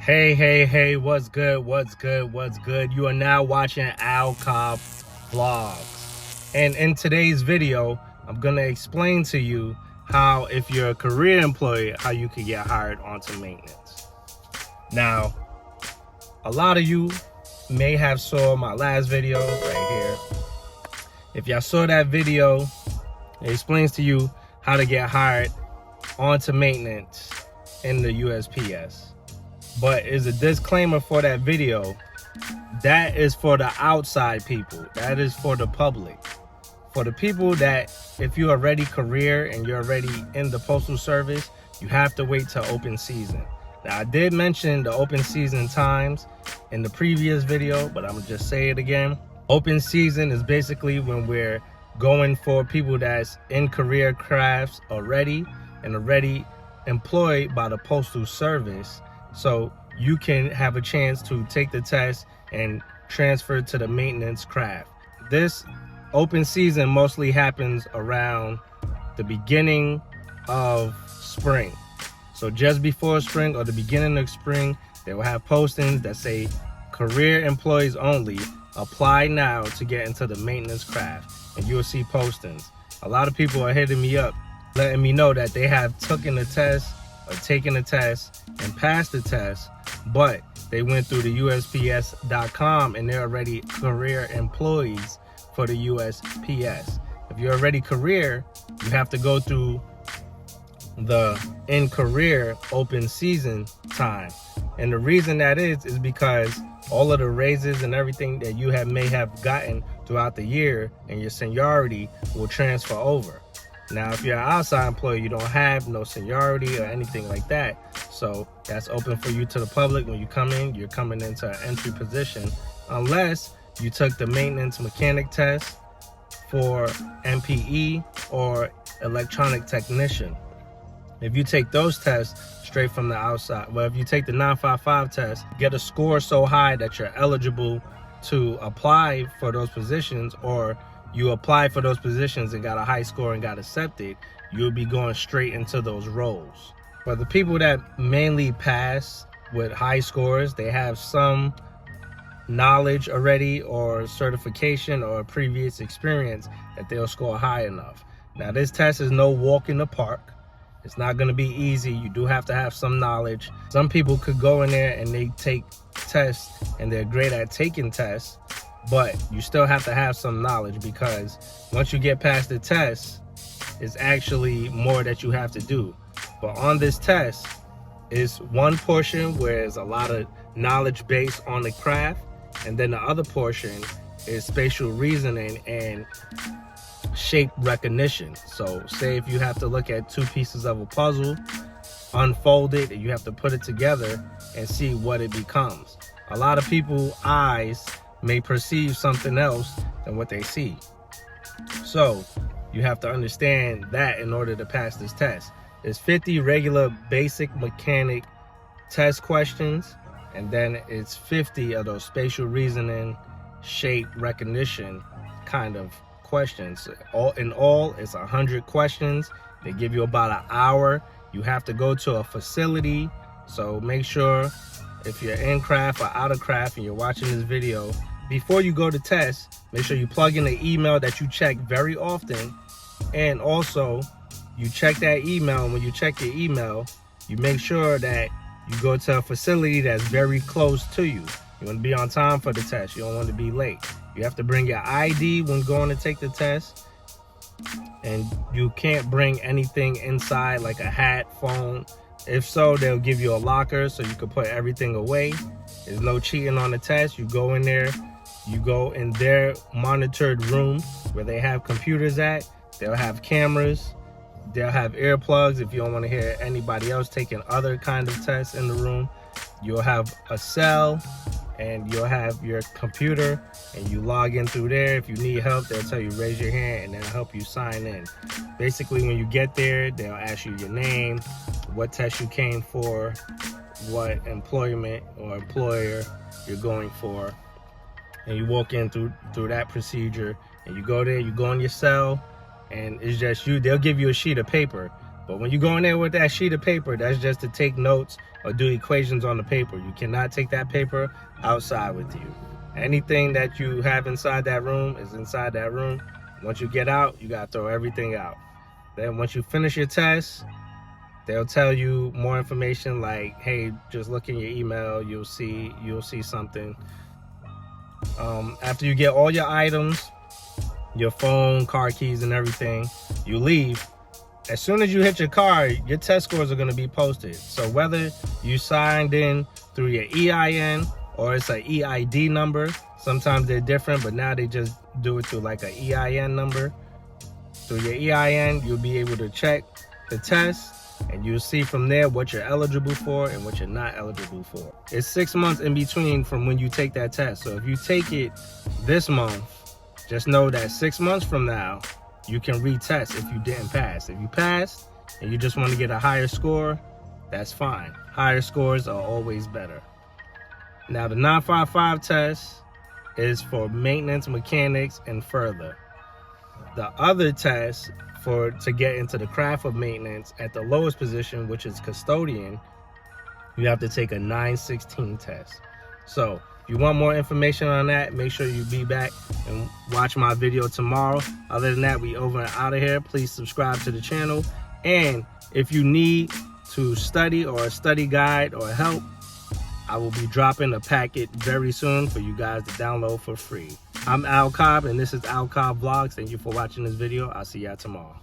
Hey, what's good? You are now watching Al Cobb Vlogs. And in today's video, I'm gonna explain to you how, if you're a career employee, how you can get hired onto maintenance. Now, a lot of you may have saw my last video right here. If y'all saw that video, it explains to you how to get hired onto maintenance in the USPS. But is a disclaimer for that video. That is for the outside people. That is for the public. For the people that, if you're already career and you're already in the postal service, you have to wait till open season. Now, I did mention the open season times in the previous video, but I'm gonna just say it again. Open season is basically when we're going for people that's in career crafts already and already employed by the postal service, so you can have a chance to take the test and transfer to the maintenance craft. This open season mostly happens around the beginning of spring. So just before spring or the beginning of spring, they will have postings that say career employees only, apply now to get into the maintenance craft. And you'll see postings. A lot of people are hitting me up, letting me know that they have taken the test or taken the test and passed the test, but they went through the USPS.com and they're already career employees for the USPS. If you're already career, you have to go through the in career open season time. And the reason that is because all of the raises and everything that you may have gotten throughout the year and your seniority will transfer over. Now, if you're an outside employee, you don't have no seniority or anything like that. So that's open for you to the public. When you come in, you're coming into an entry position, unless you took the maintenance mechanic test for MPE or electronic technician. If you take those tests straight from the outside, well, if you take the 955 test, get a score so high that you're eligible to apply for those positions, or you apply for those positions and got a high score and got accepted, you'll be going straight into those roles. But the people that mainly pass with high scores, they have some knowledge already or certification or previous experience that they'll score high enough. Now, this test is no walk in the park. It's not going to be easy. You do have to have some knowledge. Some people could go in there and they take tests and they're great at taking tests, but you still have to have some knowledge, because once you get past the test, it's actually more that you have to do. But on this test is one portion where there's a lot of knowledge based on the craft, and then the other portion is spatial reasoning and shape recognition. So say if you have to look at two pieces of a puzzle, unfold it, and you have to put it together and see what it becomes. A lot of people's eyes may perceive something else than what they see. So you have to understand that in order to pass this test. There's 50 regular basic mechanic test questions, and then it's 50 of those spatial reasoning, shape recognition kind of questions. All in all, it's 100 questions. They give you about an hour. You have to go to a facility, so make sure, if you're in craft or out of craft and you're watching this video, before you go to test, make sure you plug in the email that you check very often, and also you check that email. And when you check your email, you make sure that you go to a facility that's very close to you. You want to be on time for the test. You don't want to be late. You have to bring your ID when going to take the test, and you can't bring anything inside like a hat, phone. If so, they'll give you a locker so you can put everything away. There's no cheating on the test. You go in there, you go in their monitored room where they have computers at. They'll have cameras. They'll have earplugs if you don't want to hear anybody else taking other kind of tests in the room. You'll have a cell, and you'll have your computer, and you log in through there. If you need help, they'll tell you raise your hand and they'll help you sign in. Basically, when you get there, they'll ask you your name, what test you came for, what employment or employer you're going for, and you walk in through that procedure, and you go there, you go in your cell, and it's just you. They'll give you a sheet of paper But when you go in there with that sheet of paper, that's just to take notes or do equations on the paper. You cannot take that paper outside with you. Anything that you have inside that room is inside that room. Once you get out, you gotta throw everything out. Then once you finish your test, they'll tell you more information like, hey, just look in your email, you'll see something. After you get all your items, your phone, car keys, and everything, you leave. As soon as you hit your car, your test scores are going to be posted. So whether you signed in through your EIN or it's an EID number, sometimes they're different, but now they just do it through like an EIN number. Through your EIN, you'll be able to check the test, and you'll see from there what you're eligible for and what you're not eligible for. It's 6 months in between from when you take that test. So if you take it this month, just know that 6 months from now, you can retest if you didn't pass. If you passed and you just want to get a higher score, that's fine. Higher scores are always better. Now the 955 test is for maintenance, mechanics, and further. The other test to get into the craft of maintenance at the lowest position, which is custodian, you have to take a 916 test. So if you want more information on that, make sure you be back and watch my video tomorrow. Other than that, we over and out of here. Please subscribe to the channel. And if you need to study or a study guide or help, I will be dropping a packet very soon for you guys to download for free. I'm Al Cobb, and this is Al Cobb Vlogs. Thank you for watching this video. I'll see y'all tomorrow.